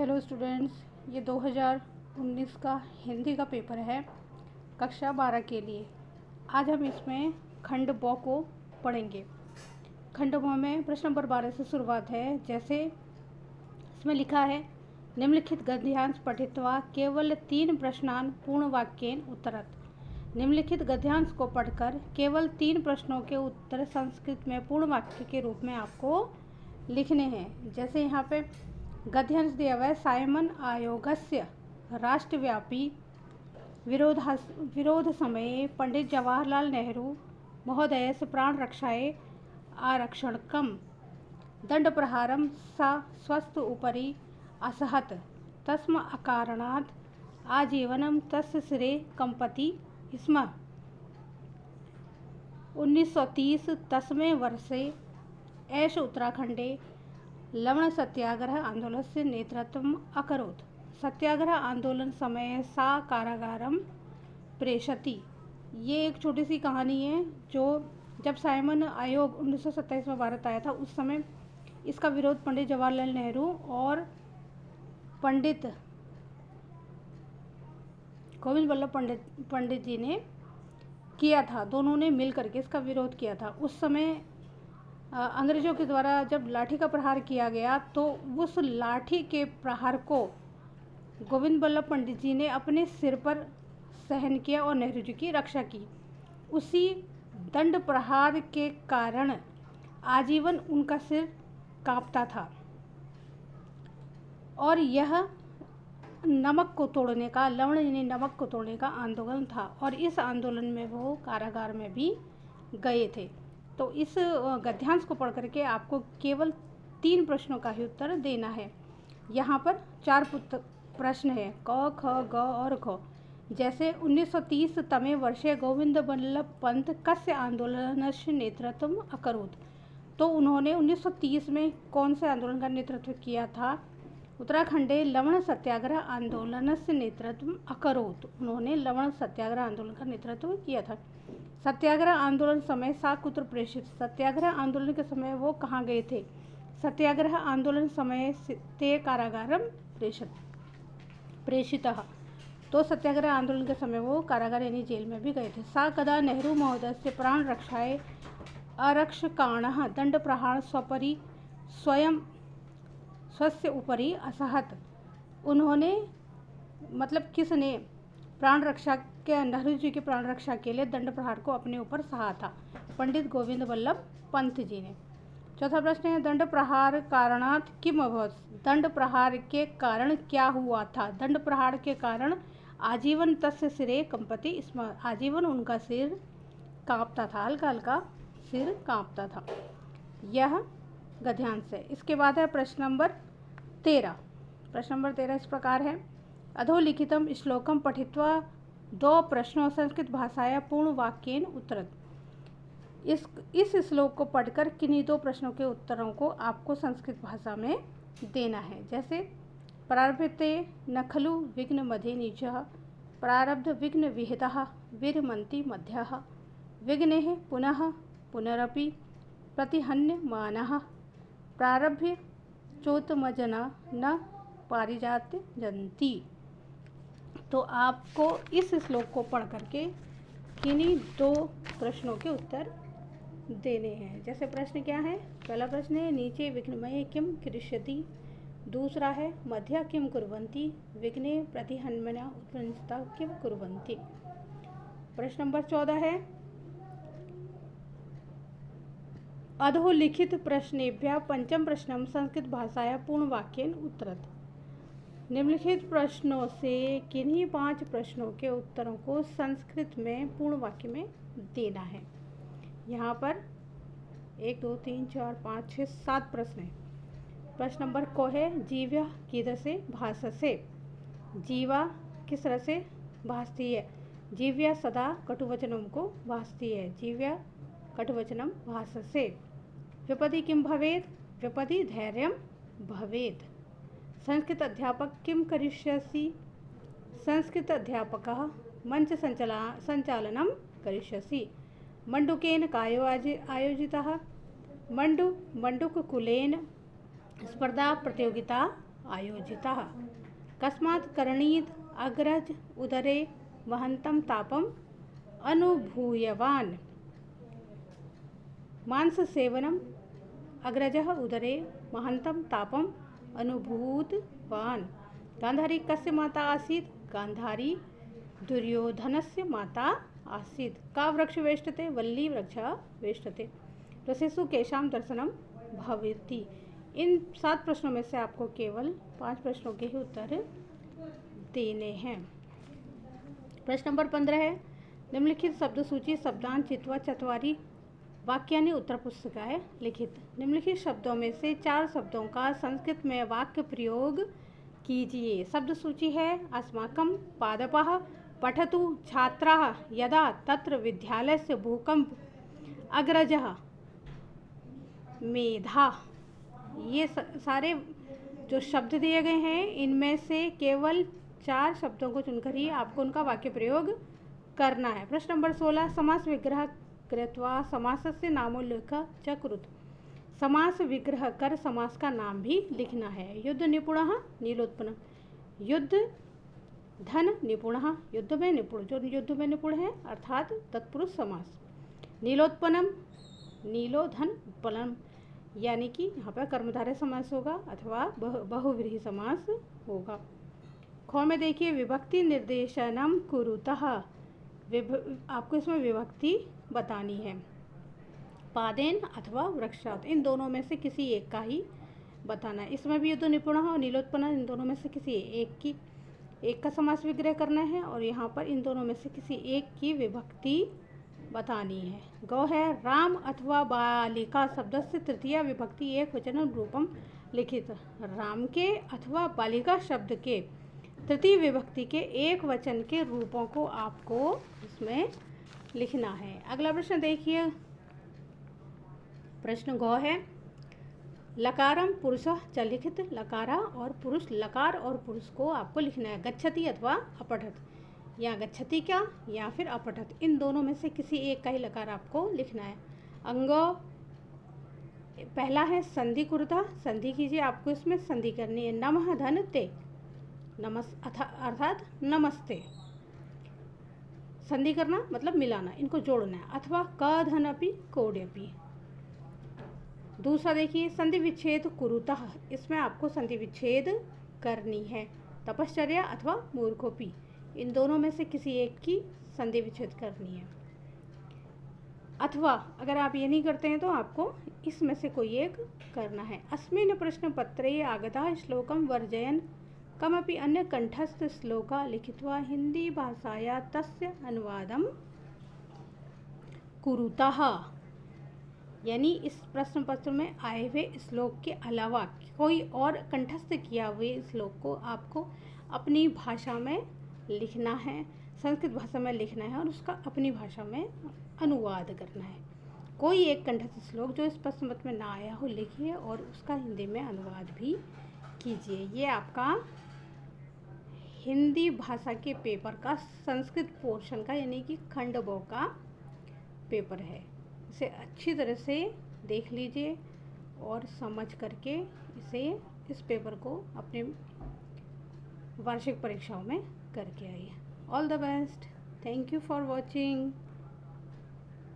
Hello students, ये 2019 का हिंदी का पेपर है कक्षा 12 के लिए। आज हम इसमें खंड ब को पढ़ेंगे। खंड ब में प्रश्न नंबर 12 से शुरुआत है। जैसे इसमें लिखा है, निम्नलिखित गद्यांश पठित्वा केवल 3 प्रश्नान पूर्ण वाक्येन उत्तरत। निम्नलिखित गद्यांश को पढ़कर केवल 3 प्रश्नों के उत्तर संस्कृत में पूर्ण वाक्य के रूप में आपको लिखने हैं। जैसे यहाँ पे गद्यांश दिया हुआ है, साइमन आयोगस्य राष्ट्रव्यापी विरोध समये पंडित जवाहरलाल नेहरू महोदयस्य प्राण रक्षायै आरक्षणकं दंडप्रहारं सा स्वस्थ उपरि असहत तस्म अकारणात् आजीवनं तस्य शिरे कंपति स्म। 1930 तस्मे वर्षे एष उत्तराखंडे लवण सत्याग्रह आंदोलनस्य नेतृत्वम् अकरोत्। सत्याग्रह आंदोलन समय सा कारागारम प्रेषति। ये एक छोटी सी कहानी है जो जब साइमन आयोग 1927 में भारत आया था, उस समय इसका विरोध पंडित जवाहरलाल नेहरू और पंडित गोविंद बल्लभ पंडित जी ने किया था। दोनों ने मिल करके इसका विरोध किया था। उस समय अंग्रेज़ों के द्वारा जब लाठी का प्रहार किया गया तो उस लाठी के प्रहार को गोविंद बल्लभ पंडित जी ने अपने सिर पर सहन किया और नेहरू जी की रक्षा की। उसी दंड प्रहार के कारण आजीवन उनका सिर कांपता था और यह नमक को तोड़ने का, लवण यानी नमक को तोड़ने का आंदोलन था और इस आंदोलन में वो कारागार में भी गए थे। तो इस गद्यांश को पढ़ करके आपको केवल 3 प्रश्नों का ही उत्तर देना है। यहाँ पर 4 प्रश्न है, क, ख, ग और घ। जैसे 1930 तमे वर्षे गोविंद बल्लभ पंत कस्य आंदोलनस्य नेतृत्व अकरोत्। तो उन्होंने 1930 में कौन से आंदोलन का नेतृत्व किया था? उत्तराखंडे लवण सत्याग्रह आंदोलनस्य नेतृत्व अकरोत्। उन्होंने लवण सत्याग्रह आंदोलन का नेतृत्व किया था। सत्याग्रह आंदोलन समय सा कुत्र प्रेषित। सत्याग्रह आंदोलन के समय वो कहाँ गए थे? सत्याग्रह आंदोलन समय ते कारागारम प्रेषितः। तो सत्याग्रह आंदोलन के समय वो कारागार यानी जेल में भी गए थे। सा कदा नेहरू महोदय से प्राण रक्षायै आरक्षकाणः दंड प्रहार स्वपरि स्वयं स्वस्य उपरि असहत। उन्होंने मतलब किसने प्राण रक्षा के, नेहरू जी के प्राण रक्षा के लिए दंड प्रहार को अपने ऊपर सहा था? पंडित गोविंद बल्लभ पंत जी ने। चौथा प्रश्न है, दंड प्रहार कारणात् किम अभवत्। दंड प्रहार के कारण क्या हुआ था? दंड प्रहार के कारण आजीवन तस्य सिरे कंपति स्म। आजीवन उनका सिर कांपता था, हल्का हल्का सिर कांपता था। यह गद्यांश है। इसके बाद है प्रश्न नंबर 13। प्रश्न नंबर 13 इस प्रकार है, अधोलिखितम श्लोकम पठित्वा 2 प्रश्नों संस्कृत भाषाया पूर्ण वाक्येन उत्तरत। इस श्लोक को पढ़कर किन्हीं 2 प्रश्नों के उत्तरों को आपको संस्कृत भाषा में देना है। जैसे प्रारभते न खलु विघ्न मधे नीचः, प्रारब्ध विघ्न विहितः विरमन्ति मध्यः, विघ्नेः पुनः पुनरपि प्रतिहन्यमानः, प्रारभ्य चोत्तमजना न पारिजात जंती। तो आपको इस श्लोक को पढ़ करके किन्हीं 2 प्रश्नों के उत्तर देने हैं। जैसे प्रश्न क्या है? पहला प्रश्न है, नीचे विघ्नमये किम करिष्यति। दूसरा है, मध्य किम कुर्वन्ति, विघ्ने प्रतिहन्मना उत्पन्नता किम कुर्वन्ति। प्रश्न नंबर 14 है, अधोलिखित प्रश्नेभ्यः पंचम प्रश्नम संस्कृत भाषाया पूर्ण वाक्येन उत्तरत। निम्नलिखित प्रश्नों से किन्हीं 5 प्रश्नों के उत्तरों को संस्कृत में पूर्ण वाक्य में देना है। यहाँ पर 1 2 3 4 5 6 7 प्रश्न हैं। प्रश्न नंबर को है, जीव्या कीदृशे भाषसे। जीवा किस तरह से भाषती है? जीव्या सदा कटुवचनम को भाषती है। जीव्या कटुवचनम भाषसे। विपदि किम भवेत्। विपदि धैर्यम भवेत्। संस्कृत अध्यापक किम करिष्यसि। संस्कृत अध्यापकः मंच संचालनं करिष्यसि। मंडूकेन कायो आयोजितः। मंडूककुलेन स्पर्धा प्रतियोगिता आयोजितः। कस्मात् करणीत् अग्रज उदरे वहन्तं तापम् अनुभूयवान्। मांससेवनम् अग्रजः उदरे महन्तं तापम् अनुभूतवान्। गांधारी कस्य माता आसीत्? गांधारी दुर्योधनस्य माता आसीत्। का वृक्ष वेष्टते? वल्ली वृक्षः वेष्टते। रसेषु केषां दर्शनं भवति? इन 7 प्रश्नों में से आपको केवल 5 प्रश्नों के ही उत्तर देने हैं। प्रश्न नंबर 15 है, निम्नलिखित शब्द सूची शब्दांश चित्वा चत्वारि वाक्यानि उत्तरपुस्तिकाय लिखित। निम्नलिखित शब्दों में से 4 शब्दों का संस्कृत में वाक्य प्रयोग कीजिए। शब्द सूची है अस्माकं पादपः, पठतु छात्राः, यदा तत्र विद्यालयस्य भूकंप, अग्रजः, मेधा। ये सारे जो शब्द दिए गए हैं इनमें से केवल 4 शब्दों को चुनकर ही आपको उनका वाक्य प्रयोग करना है। प्रश्न नंबर 16, समास विग्रह कृत्वा समासस्य नामोल्लेख च कुरुत। समास विग्रह कर समास का नाम भी लिखना है। युद्ध निपुणः नीलोत्पन्नम। युद्ध धन निपुणः, युद्ध में निपुण, जो युद्ध में निपुण है अर्थात तत्पुरुष समास। नीलोत्पन्नम, नीलो धन उत्पन्नम, यानी कि यहाँ पर कर्मधारय समास होगा अथवा बहुव्रीहि समास होगा। ख में देखिए विभक्ति निर्देशनम कुरुतः। आपको इसमें विभक्ति बतानी है। पादेन अथवा वृक्षात, इन दोनों में से किसी एक का ही बताना है। इसमें भी युद्ध निपुण और नीलोत्पन्न, इन दोनों में से किसी एक का समास विग्रह करना है और यहाँ पर इन दोनों में से किसी एक की विभक्ति बतानी है। गौ है राम अथवा बालिका शब्दस्य तृतीया विभक्ति एक वचन रूपम लिखित। राम के अथवा बालिका शब्द के तृतीय विभक्ति के एक वचन के रूपों को आपको इसमें लिखना है। अगला प्रश्न देखिए, प्रश्न गौ है लकारम पुरुषः च लिखित। लकारा और पुरुष, लकार और पुरुष को आपको लिखना है। गच्छति अथवा अपठत, या गच्छति क्या या फिर अपठत, इन दोनों में से किसी एक का ही लकार आपको लिखना है। अंगो पहला है संधि कुरुता, संधि कीजिए, आपको इसमें संधि करनी है। नमः धन ते, नमस् अर्थात नमस्ते। संधि करना मतलब मिलाना, इनको जोड़ना है। अथवा क धन अपि कोड्यपि। दूसरा देखिए संधि विच्छेद कुरुतः, इसमें आपको संधि विच्छेद करनी है। तपश्चर्या अथवा मूर्खोपि, इन दोनों में से किसी एक की संधि विच्छेद करनी है। अथवा अगर आप ये नहीं करते हैं तो आपको इसमें से कोई एक करना है। अस्मिन् प्रश्न पत्रे आगतः श्लोकं वर्जयन् कमपि अन्य कंठस्थ श्लोका लिखित्वा हिंदी भाषाया तस्य अनुवादं कुरुतः। यानी इस प्रश्न पत्र में आए हुए श्लोक के अलावा कोई और कंठस्थ किया हुए श्लोक को आपको अपनी भाषा में लिखना है, संस्कृत भाषा में लिखना है और उसका अपनी भाषा में अनुवाद करना है। कोई एक कंठस्थ श्लोक जो इस प्रश्न पत्र में ना आया हो लिखिए और उसका हिंदी में अनुवाद भी कीजिए। ये आपका हिंदी भाषा के पेपर का संस्कृत पोर्शन का यानी कि खंड ब का पेपर है। इसे अच्छी तरह से देख लीजिए और समझ करके इस पेपर को अपने वार्षिक परीक्षाओं में करके आइए। All the best. Thank you for watching.